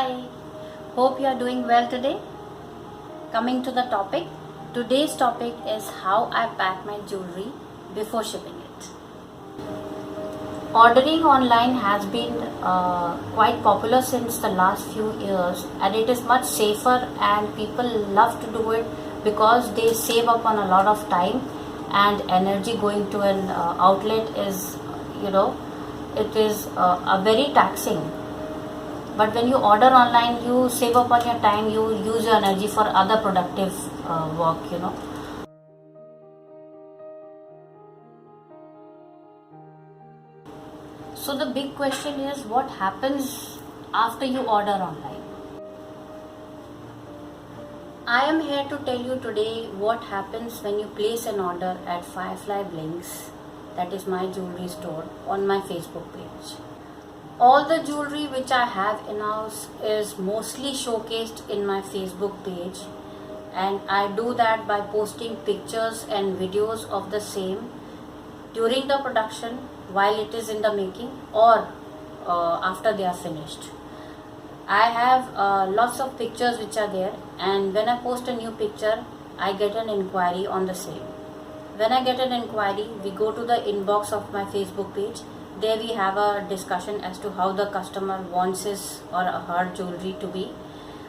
Hi, hope you are doing well today. Coming to the topic, today's topic is how I pack my jewelry before shipping it. Ordering online has been quite popular since the last few years, and it is much safer and people love to do it because they save up on a lot of time and energy. Going to an outlet is, it is a very taxing. But when you order online, you save up on your time, you use your energy for other productive work. So the big question is, what happens after you order online? I am here to tell you today what happens when you place an order at Firefly Blinks, that is my jewelry store, on my Facebook page. All the jewelry which I have in-house is mostly showcased in my Facebook page, and I do that by posting pictures and videos of the same during the production, while it is in the making, or after they are finished. I have lots of pictures which are there, and when I post a new picture, I get an inquiry on the same. When I get an inquiry, we go to the inbox of my Facebook page. There we have a discussion as to how the customer wants his or her jewelry to be,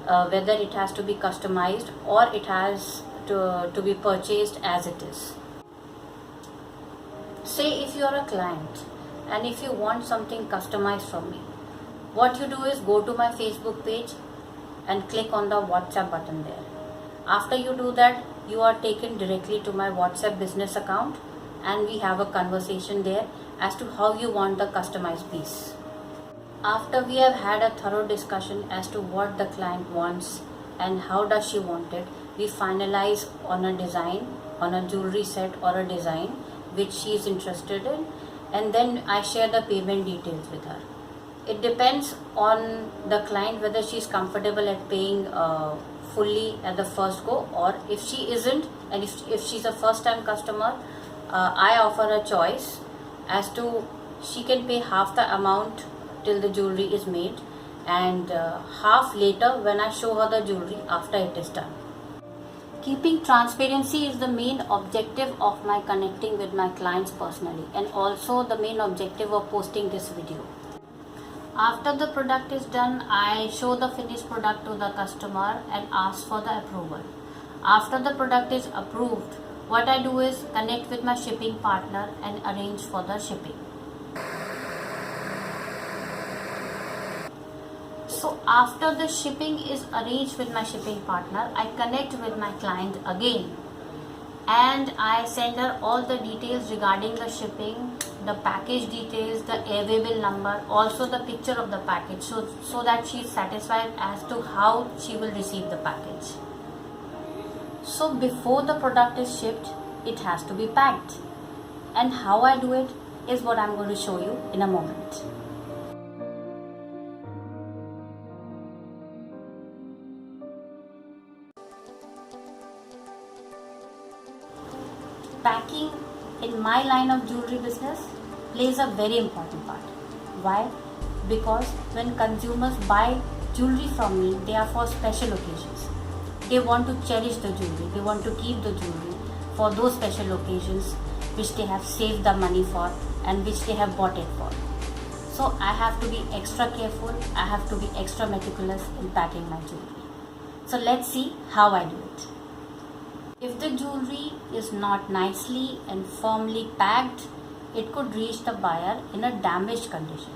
whether it has to be customized or it has to be purchased as it is. Say if you are a client and if you want something customized from me, what you do is go to my Facebook page and click on the WhatsApp button there. After you do that, you are taken directly to my WhatsApp business account, and we have a conversation there as to how you want the customized piece. After we have had a thorough discussion as to what the client wants and how does she want it, we finalize on a design, on a jewelry set or a design which she is interested in, and then I share the payment details with her. It depends on the client whether she is comfortable at paying fully at the first go, or if she isn't, and if she's a first time customer, I offer a choice as to she can pay half the amount till the jewelry is made, and half later when I show her the jewelry after it is done. Keeping transparency is the main objective of my connecting with my clients personally, and also the main objective of posting this video. After the product is done, I show the finished product to the customer and ask for the approval. After the product is approved, what I do is connect with my shipping partner and arrange for the shipping. So after the shipping is arranged with my shipping partner, I connect with my client again and I send her all the details regarding the shipping, the package details, the airway bill number, also the picture of the package, so that she is satisfied as to how she will receive the package. So before the product is shipped, it has to be packed, and how I do it is what I'm going to show you in a moment. Packing in my line of jewelry business plays a very important part. Why? Because when consumers buy jewelry from me, they are for special occasions. They want to cherish the jewelry, they want to keep the jewelry for those special occasions which they have saved the money for and which they have bought it for. So I have to be extra careful, I have to be extra meticulous in packing my jewelry. So let's see how I do it. If the jewelry is not nicely and firmly packed, it could reach the buyer in a damaged condition,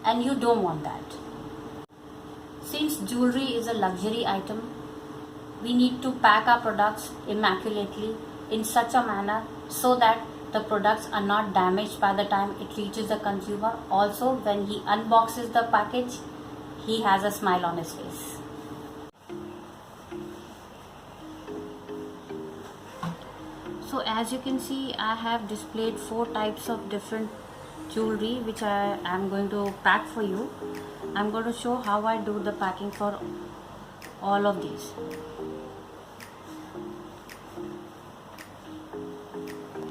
and you don't want that. Since jewelry is a luxury item, we need to pack our products immaculately in such a manner so that the products are not damaged by the time it reaches the consumer. Also, when he unboxes the package, he has a smile on his face. So as you can see, I have displayed 4 types of different jewelry which I am going to pack for you. I'm going to show how I do the packing for all of these.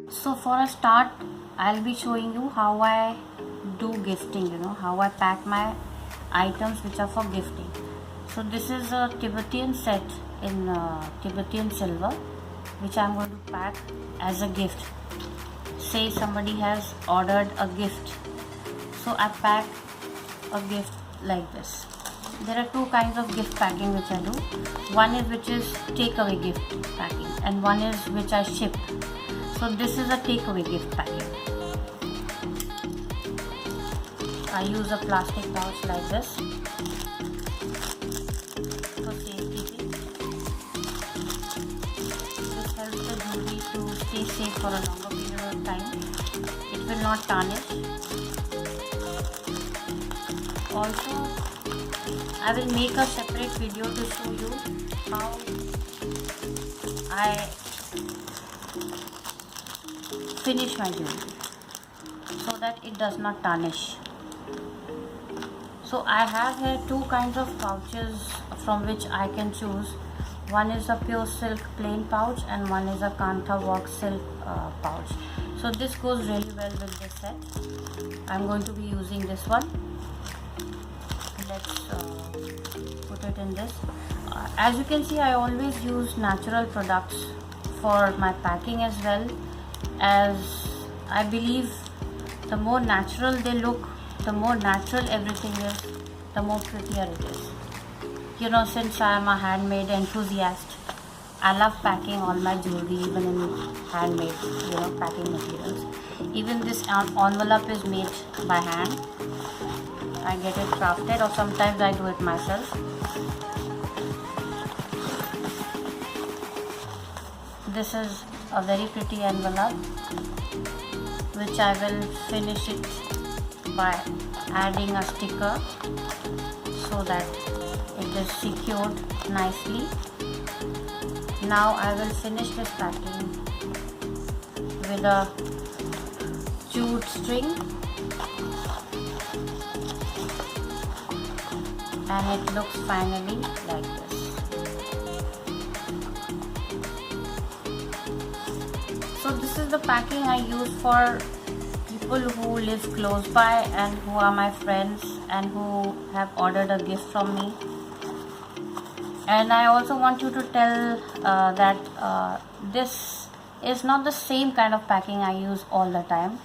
So for a start, I'll be showing you how I do gifting, how I pack my items which are for gifting. So this is a Tibetan set in Tibetan silver, which I'm going to pack as a gift. Say somebody has ordered a gift, so I pack a gift like this. There are two kinds of gift packing which I do. One is which is takeaway gift packing, and one is which I ship. So this is a takeaway gift packing. I use a plastic pouch like this for safekeeping. This helps the jewelry to stay safe for a longer period of time. It will not tarnish. Also, I will make a separate video to show you how I finish my jewelry so that it does not tarnish. So I have here two kinds of pouches from which I can choose. One is a pure silk plain pouch and one is a Kantha work silk pouch. So this goes really well with this set. I'm going to be using this one. Let's put it in this. As you can see, I always use natural products for my packing as well, as I believe the more natural they look, the more natural everything is, the more prettier it is. You know, since I am a handmade enthusiast, I love packing all my jewelry even in handmade, packing materials. Even this envelope is made by hand. I get it crafted, or sometimes I do it myself. This is a very pretty envelope, which I will finish it by adding a sticker so that it is secured nicely. Now I will finish this packing with a jute string, and it looks finally like this. So this is the packing I use for people who live close by and who are my friends and who have ordered a gift from me. And I also want you to tell that this is not the same kind of packing I use all the time.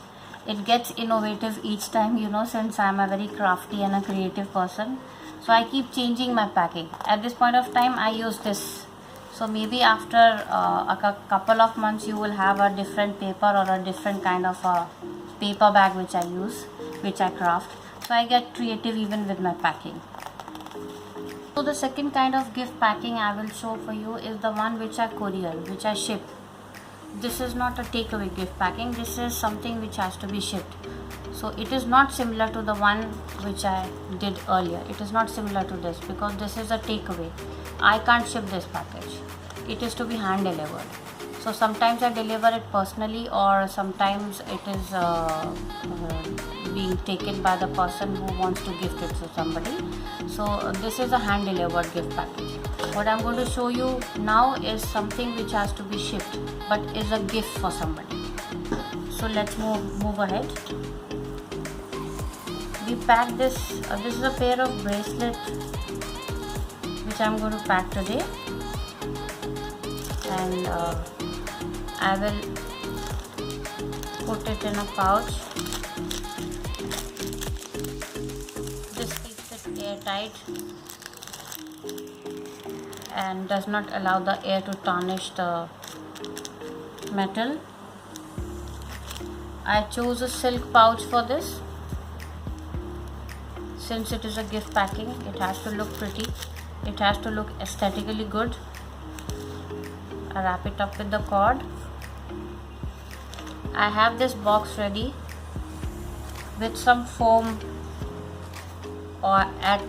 It gets innovative each time, since I'm a very crafty and a creative person. So I keep changing my packing. At this point of time, I use this. So maybe after a couple of months, you will have a different paper or a different kind of a paper bag which I use, which I craft. So I get creative even with my packing. So the second kind of gift packing I will show for you is the one which I courier, which I ship. This is not a takeaway gift packing. This is something which has to be shipped. So it is not similar to the one which I did earlier. It is not similar to this because this is a takeaway. I can't ship this package. It is to be hand delivered. So sometimes I deliver it personally, or sometimes it is being taken by the person who wants to gift it to somebody. So this is a hand delivered gift package. What I'm going to show you now is something which has to be shipped but is a gift for somebody. So let's move ahead. We pack this. This is a pair of bracelets which I'm going to pack today, and I will put it in a pouch. This keeps it airtight and does not allow the air to tarnish the metal. I chose a silk pouch for this. Since it is a gift packing, it has to look pretty. It has to look aesthetically good. I wrap it up with the cord. I have this box ready with some foam or at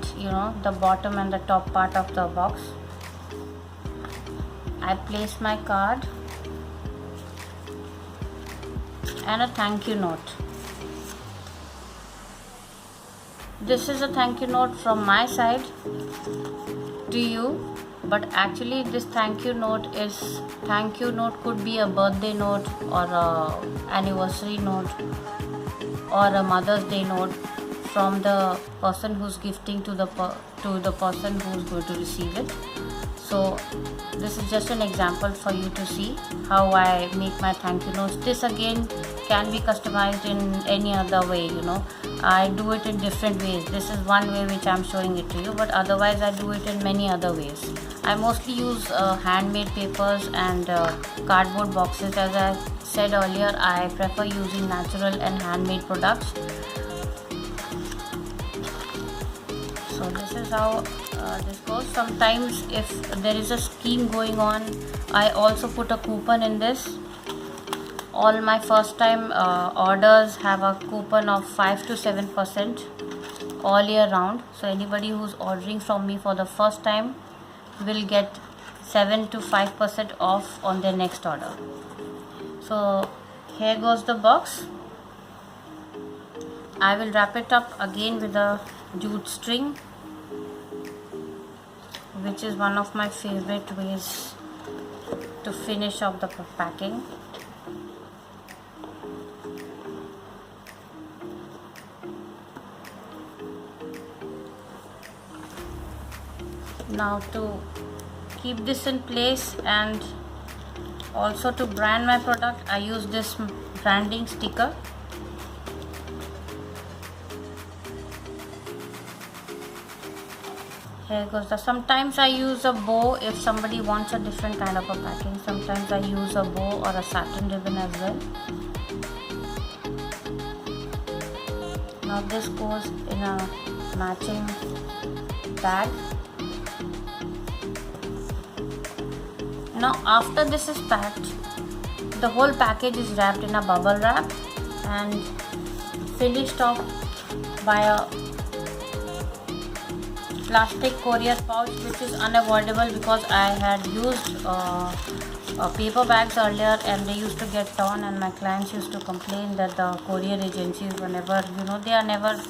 the bottom and the top part of the box. I place my card and a thank you note. This is a thank you note from my side to you, but actually this thank you note could be a birthday note or a anniversary note or a Mother's Day note from the person who's gifting to the person who's going to receive it. So this is just an example for you to see how I make my thank you notes. This again can be customized in any other way, I do it in different ways. This is one way which I'm showing it to you, but otherwise I do it in many other ways. I mostly use handmade papers and cardboard boxes. As I said earlier, I prefer using natural and handmade products. So this is how this goes. Sometimes if there is a scheme going on, I also put a coupon in this. All my first time orders have a coupon of 5 to 7% all year round. So anybody who's ordering from me for the first time will get 7 to 5% off on their next order. So here goes the box. I will wrap it up again with a jute string, which is one of my favorite ways to finish off the packing. Now to keep this in place and also to brand my product, I use this branding sticker. Here goes the. Sometimes I use a bow if somebody wants a different kind of a packing. Sometimes I use a bow or a satin ribbon as well. Now this goes in a matching tag. Now after this is packed, the whole package is wrapped in a bubble wrap and finished off by a plastic courier pouch, which is unavoidable because I had used paper bags earlier and they used to get torn, and my clients used to complain that the courier agencies were never, they are never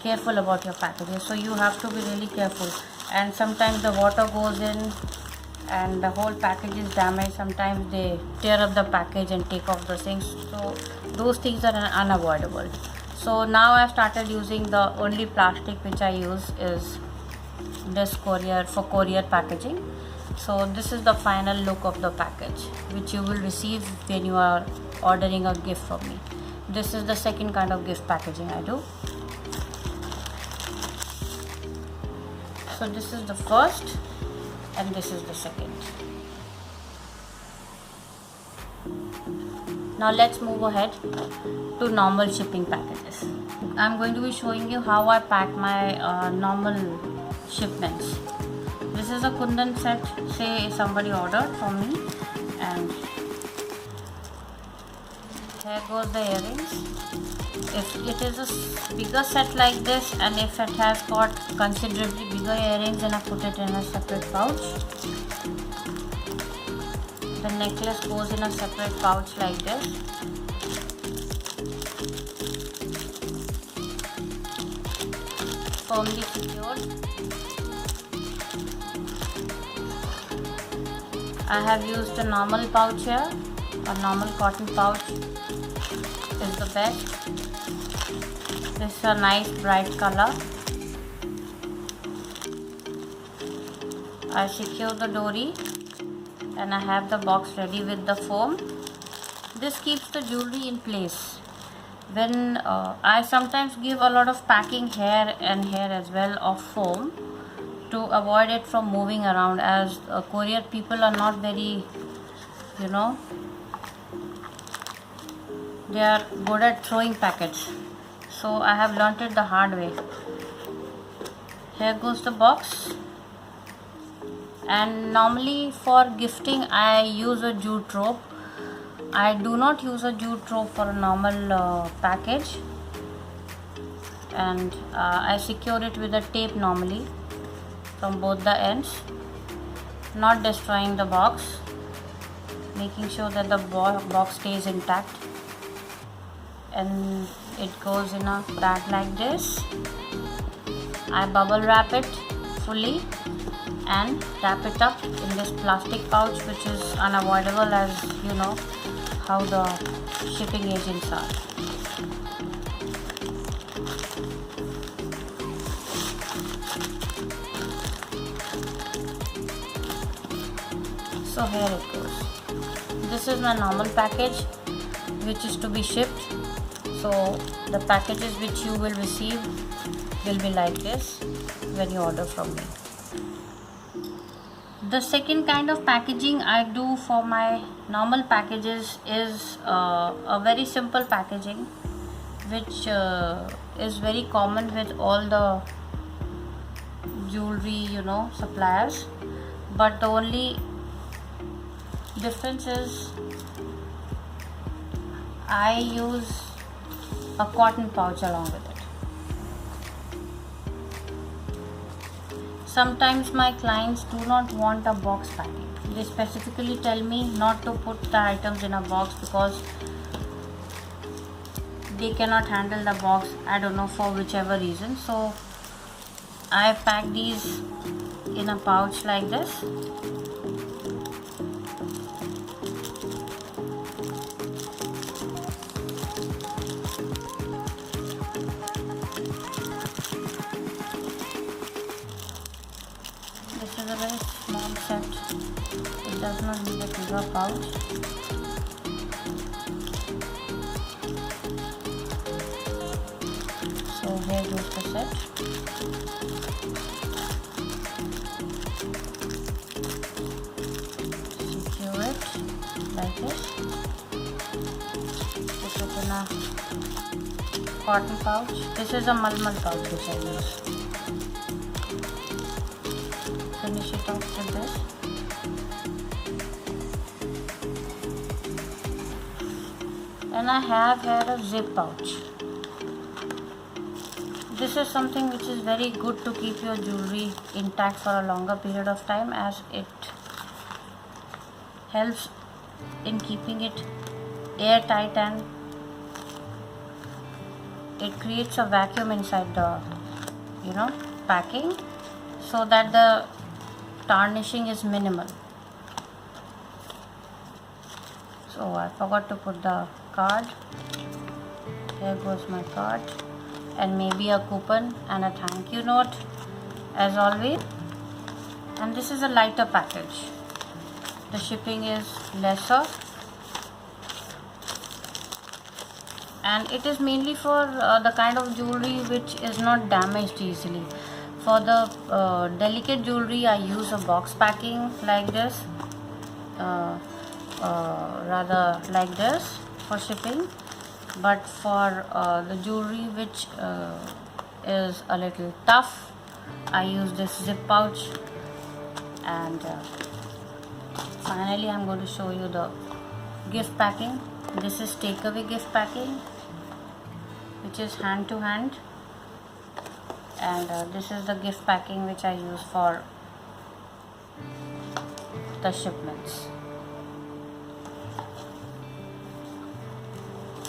careful about your packages. So you have to be really careful, and sometimes the water goes in and the whole package is damaged. Sometimes they tear up the package and take off the things, so those things are unavoidable. So now I've started using the only plastic which I use is this courier packaging. So this is the final look of the package which you will receive when you are ordering a gift from me. This is the second kind of gift packaging I do. So this is the first and this is the second. Now let's move ahead to normal shipping packages. I'm going to be showing you how I pack my normal shipments. This is a kundan set, say somebody ordered from me, and here goes the earrings. If it is a bigger set like this, and if it has got considerably bigger earrings, then I put it in a separate pouch. The necklace goes in a separate pouch like this. Firmly secured. I have used a normal pouch here. A normal cotton pouch is the best. This is a nice bright color. I secure the dory and I have the box ready with the foam. This keeps the jewelry in place. When I sometimes give a lot of packing here and here as well of foam to avoid it from moving around, as courier people are not very, they are good at throwing packets. So I have learnt it the hard way. Here goes the box. And normally for gifting I use a jute rope. I do not use a jute rope for a normal package, and I secure it with a tape normally from both the ends, not destroying the box, making sure that the box stays intact. And it goes in a bag like this. I bubble wrap it fully and wrap it up in this plastic pouch, which is unavoidable, as you know how the shipping agents are. So here it goes. This is my normal package which is to be shipped. So the packages which you will receive will be like this when you order from me. The second kind of packaging I do for my normal packages is a very simple packaging which is very common with all the jewelry suppliers, but the only difference is I use a cotton pouch along with it. Sometimes my clients do not want a box packing. They specifically tell me not to put the items in a box because they cannot handle the box, I don't know, for whichever reason. So I pack these in a pouch like this. This is a very small set. It does not need a bigger pouch. So here goes the set. Secure it like this. Put it in a cotton pouch. This is a malmal pouch which I use. Finish it off with this. And I have here a zip pouch. This is something which is very good to keep your jewelry intact for a longer period of time, as it helps in keeping it airtight and it creates a vacuum inside the packing so that the tarnishing is minimal. So I forgot to put the card. Here goes my card, and maybe a coupon and a thank you note as always. And this is a lighter package. The shipping is lesser and it is mainly for the kind of jewelry which is not damaged easily. For the delicate jewelry I use a box packing like this, rather like this for shipping. But for the jewelry which is a little tough, I use this zip pouch. And finally I'm going to show you the gift packing. This is takeaway gift packing, which is hand to hand, and this is the gift packing which I use for the shipments.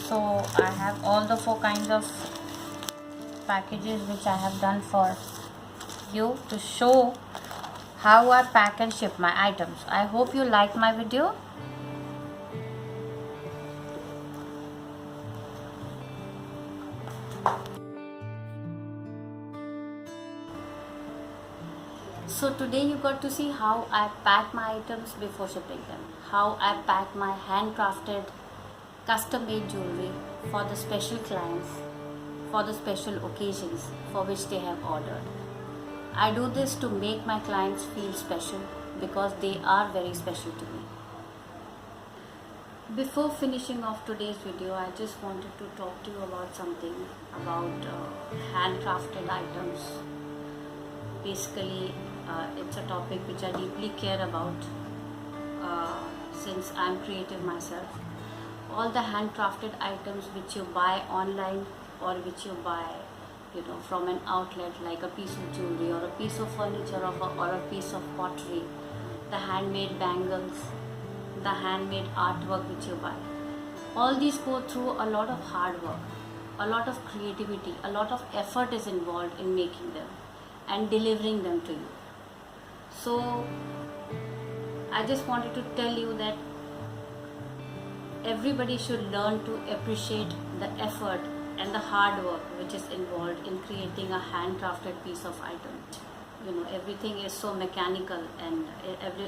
So I have all the 4 kinds of packages which I have done for you to show how I pack and ship my items. I hope you like my video. So today you got to see how I pack my items before shipping them, how I pack my handcrafted custom made jewelry for the special clients, for the special occasions for which they have ordered. I do this to make my clients feel special because they are very special to me. Before finishing off today's video, I just wanted to talk to you about something about handcrafted items. Basically, it's a topic which I deeply care about since I'm creative myself. All the handcrafted items which you buy online or which you buy from an outlet, like a piece of jewelry or a piece of furniture or a piece of pottery, the handmade bangles, the handmade artwork which you buy, all these go through a lot of hard work, a lot of creativity, a lot of effort is involved in making them and delivering them to you. So I just wanted to tell you that everybody should learn to appreciate the effort and the hard work which is involved in creating a handcrafted piece of item. everything is so mechanical and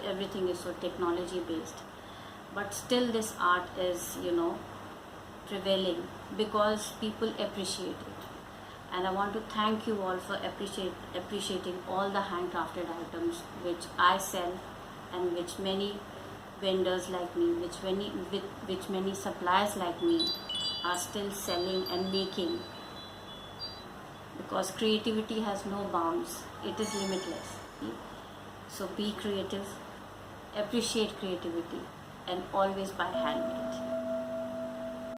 everything is so technology based, but still this art is prevailing because people appreciate it. And I want to thank you all for appreciating all the handcrafted items which I sell, and which many vendors like me, which many suppliers like me are still selling and making, because creativity has no bounds, it is limitless. So be creative, appreciate creativity, and always buy handmade.